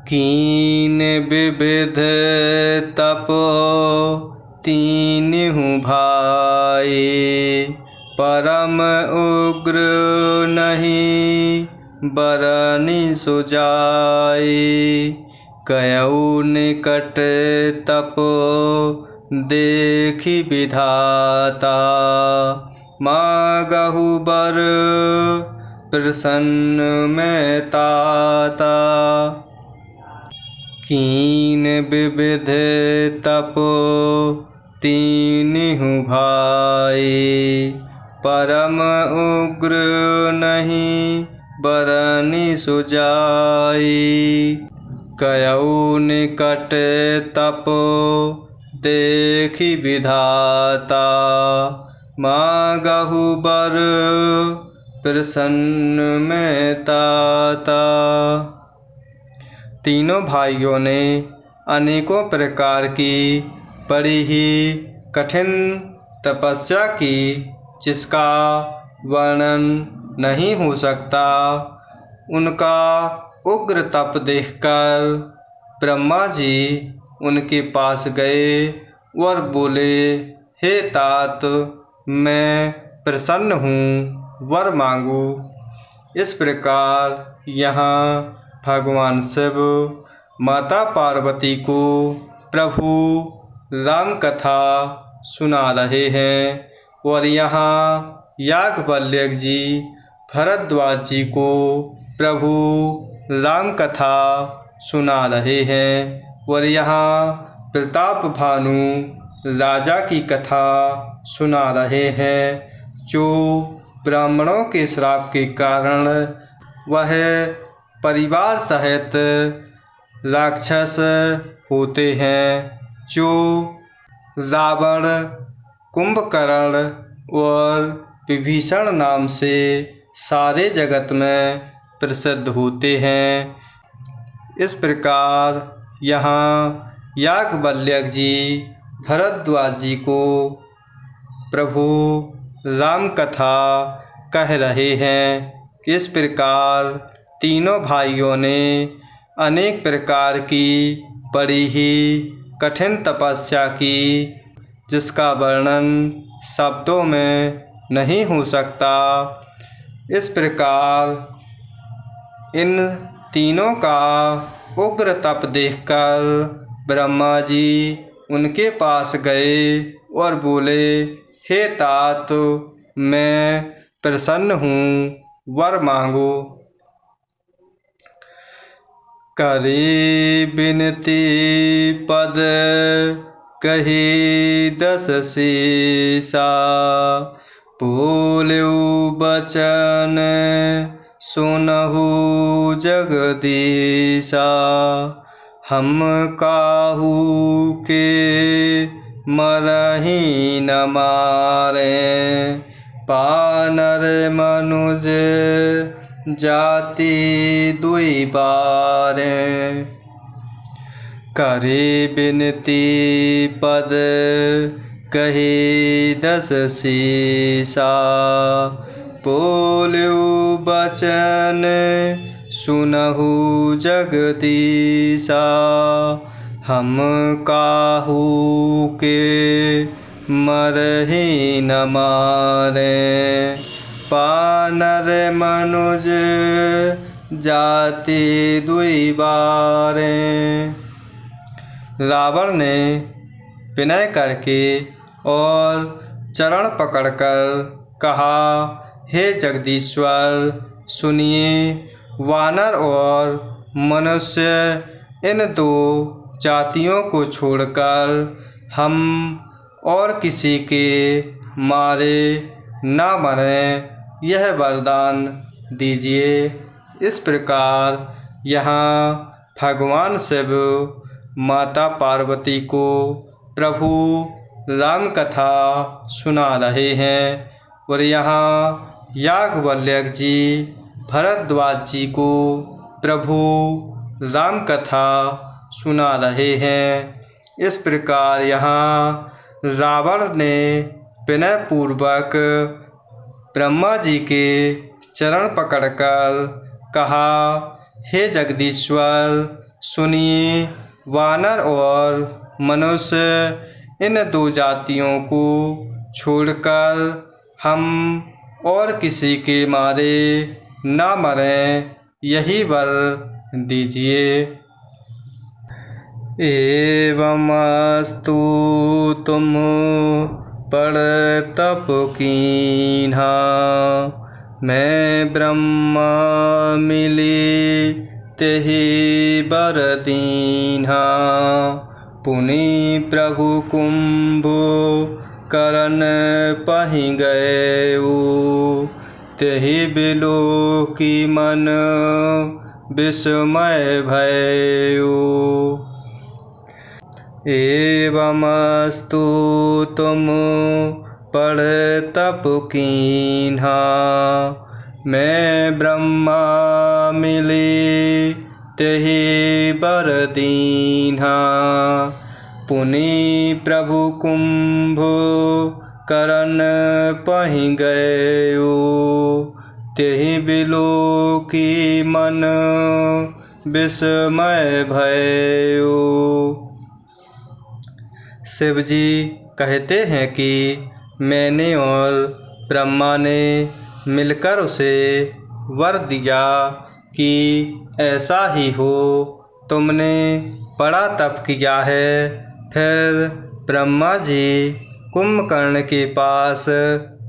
कीन विविध तपो तीनहु भाई, परम उग्र नहीं बरनि सुजाई। कयऊ निकट तपो देखि विधाता, मांगहु बर प्रसन्न में ताता। कीन विविध तपो तीनहु भाई, परम उग्र नहीं बरनि सुजाई। कयऊ निकट तपो देखि विधाता, मांगहु बर प्रसन्न में ताता। तीनों भाइयों ने अनेकों प्रकार की बड़ी ही कठिन तपस्या की, जिसका वर्णन नहीं हो सकता। उनका उग्र तप देखकर ब्रह्मा जी उनके पास गए और बोले, हे तात, मैं प्रसन्न हूँ, वर मांगू। इस प्रकार यहाँ भगवान शिव माता पार्वती को प्रभु राम कथा सुना रहे हैं, और यहाँ याज्ञवल्क्य जी भरद्वाज जी को प्रभु राम कथा सुना रहे हैं, और यहाँ प्रताप भानु राजा की कथा सुना रहे हैं, जो ब्राह्मणों के श्राप के कारण वह परिवार सहित राक्षस होते हैं, जो रावण, कुंभकर्ण और विभीषण नाम से सारे जगत में प्रसिद्ध होते हैं। इस प्रकार यहाँ याज्ञवल्क्य जी भरद्वाज जी को प्रभु राम कथा कह रहे हैं कि इस प्रकार तीनों भाइयों ने अनेक प्रकार की बड़ी ही कठिन तपस्या की, जिसका वर्णन शब्दों में नहीं हो सकता। इस प्रकार इन तीनों का उग्र तप देखकर ब्रह्मा जी उनके पास गए और बोले, हे तात, मैं प्रसन्न हूँ, वर मांगो। करे बिनती पद कही दस सीसा, बोल्यो बचन सुनहु जगदीशा। हम काहू के मरहि न मारे, पानर मनुज जाति दुई बारे। करे बिनती पद कही दस सीसा, बोल्यो बचन सुनहु जगदीशा। हम काहू के मरहि न मारे, पानर मनुज जाति दुई बारे। रावण ने विनय करके और चरण पकड़कर कहा, हे जगदीश्वर, सुनिए, वानर और मनुष्य इन दो जातियों को छोड़कर हम और किसी के मारे ना मरें, यह वरदान दीजिए। इस प्रकार यहाँ भगवान शिव माता पार्वती को प्रभु राम कथा सुना रहे हैं, और यहाँ याज्ञवल्क्य जी भरद्वाज जी को प्रभु राम कथा सुना रहे हैं। इस प्रकार यहाँ रावण ने विनय पूर्वक ब्रह्मा जी के चरण पकड़कर कहा, हे जगदीश्वर, सुनिए, वानर और मनुष्य इन दो जातियों को छोड़कर हम और किसी के मारे न मरें, यही वर दीजिए। एवमस्तु तुम पढ़ तप कीन्हा, मैं ब्रह्मा मिली तेहि बर दीन्हा। पुनि प्रभु कुंभ करन पहि गएउ, तेहि बिलोकी मन विस्मय भयउ। एवमस्तु तुम पढ़ तप कीन्हा, मैं ब्रह्मा मिली तेहि बर दीन्हा। पुनि प्रभु कुंभ करन पहि गएउ, तेहि बिलोकी मन विस्मय भयउ। शिव जी कहते हैं कि मैंने और ब्रह्मा ने मिलकर उसे वर दिया कि ऐसा ही हो। तुमने बड़ा तप किया है। फिर ब्रह्मा जी कुंभकर्ण के पास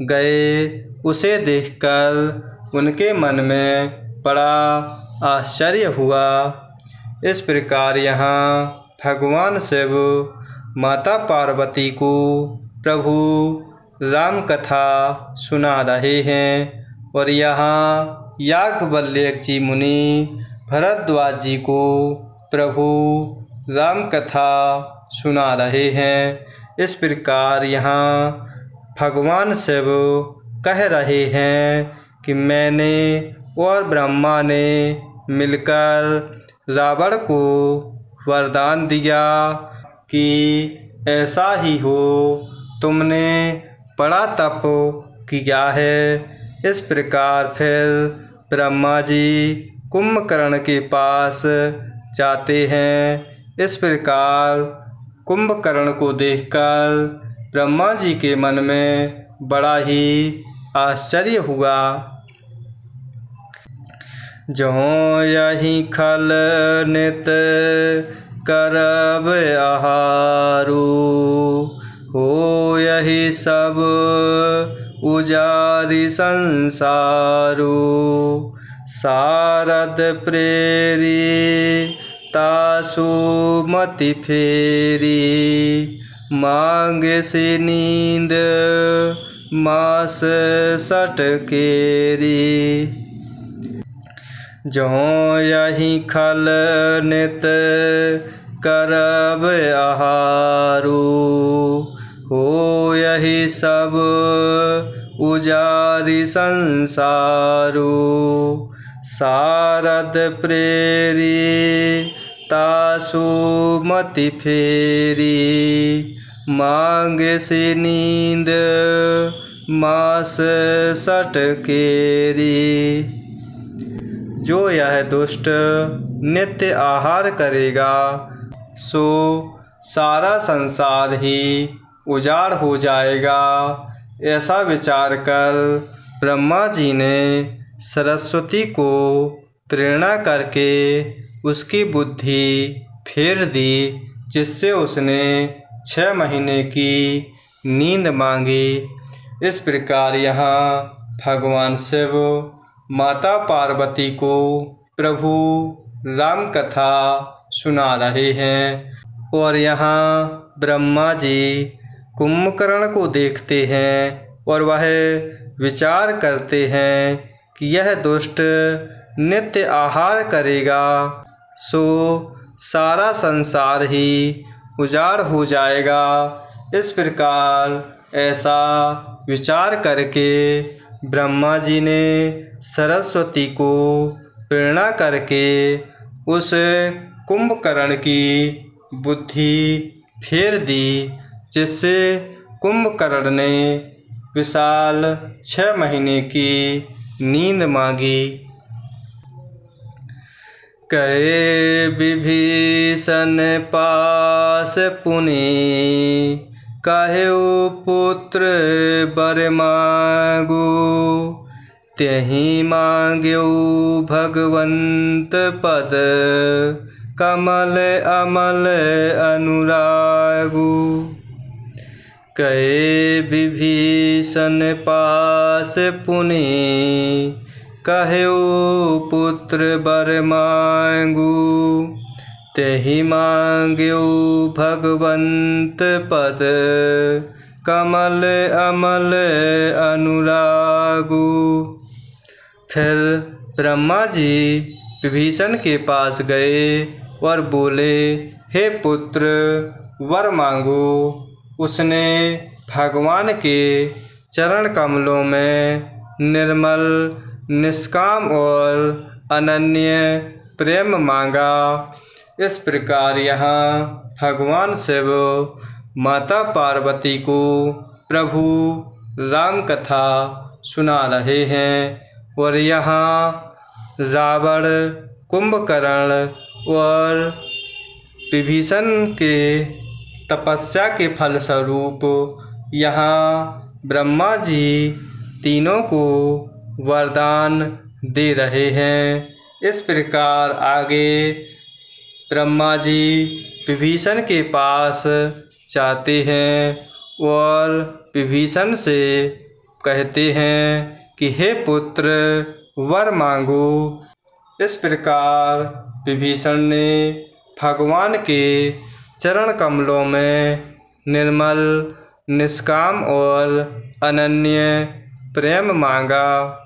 गए। उसे देखकर उनके मन में बड़ा आश्चर्य हुआ। इस प्रकार यहाँ भगवान शिव माता पार्वती को प्रभु राम कथा सुना रहे हैं और यहाँ याज्ञवल्क्य जी मुनि भरद्वाज जी को प्रभु राम कथा सुना रहे हैं। इस प्रकार यहाँ भगवान शिव कह रहे हैं कि मैंने और ब्रह्मा ने मिलकर रावण को वरदान दिया कि ऐसा ही हो। तुमने बड़ा तप किया है। इस प्रकार फिर ब्रह्मा जी कुंभकर्ण के पास जाते हैं। इस प्रकार कुंभकर्ण को देखकर ब्रह्मा जी के मन में बड़ा ही आश्चर्य हुआ। ज्यों यही खल नित करब आहारू, हो यही सब उजारि संसारू। सारद प्रेरी तासु मति फेरी, मांगे से नींद मास सटकेरी। ज्यों यही खल नित करब आहारू, हो यही सब उजारि संसारू। सारद प्रेरी तासु मति फेरी, मांगे से नींद मास सटकेरी। जो यह दुष्ट नित्य आहार करेगा सो सारा संसार ही उजाड़ हो जाएगा। ऐसा विचार कर ब्रह्मा जी ने सरस्वती को प्रेरणा करके उसकी बुद्धि फेर दी, जिससे उसने 6 महीने की नींद मांगी। इस प्रकार यहाँ भगवान शिव माता पार्वती को प्रभु राम कथा सुना रहे हैं और यहाँ ब्रह्मा जी कुंभकर्ण को देखते हैं और वह विचार करते हैं कि यह दुष्ट नित्य आहार करेगा सो सारा संसार ही उजाड़ हो जाएगा। इस प्रकार ऐसा विचार करके ब्रह्मा जी ने सरस्वती को प्रेरणा करके उस कुंभकर्ण की बुद्धि फेर दी, जिससे कुंभकर्ण ने विशाल 6 महीने की नींद मांगी। कहे विभीषण पास पुनि, कहेउ पुत्र वर मांगू। त्यहि मांग्यौ भगवंत पद, कमल अमल अनुरागु। कहे विभीषण पास पुनि, कहेउ पुत्र वर मांगू। त्यहि मांग्यौ भगवंत पद, कमल अमल अनुरागु। फिर ब्रह्मा जी विभीषण के पास गए और बोले, हे पुत्र वर मांगो। उसने भगवान के चरण कमलों में निर्मल, निष्काम और अनन्य प्रेम मांगा। इस प्रकार यहाँ भगवान शिव माता पार्वती को प्रभु राम कथा सुना रहे हैं। और यहाँ रावण, कुंभकर्ण और विभीषण के तपस्या के फलस्वरूप यहाँ ब्रह्मा जी तीनों को वरदान दे रहे हैं। इस प्रकार आगे ब्रह्मा जी विभीषण के पास जाते हैं और विभीषण से कहते हैं कि हे पुत्र वर मांगो। इस प्रकार विभीषण ने भगवान के चरण कमलों में निर्मल, निष्काम और अनन्य प्रेम मांगा।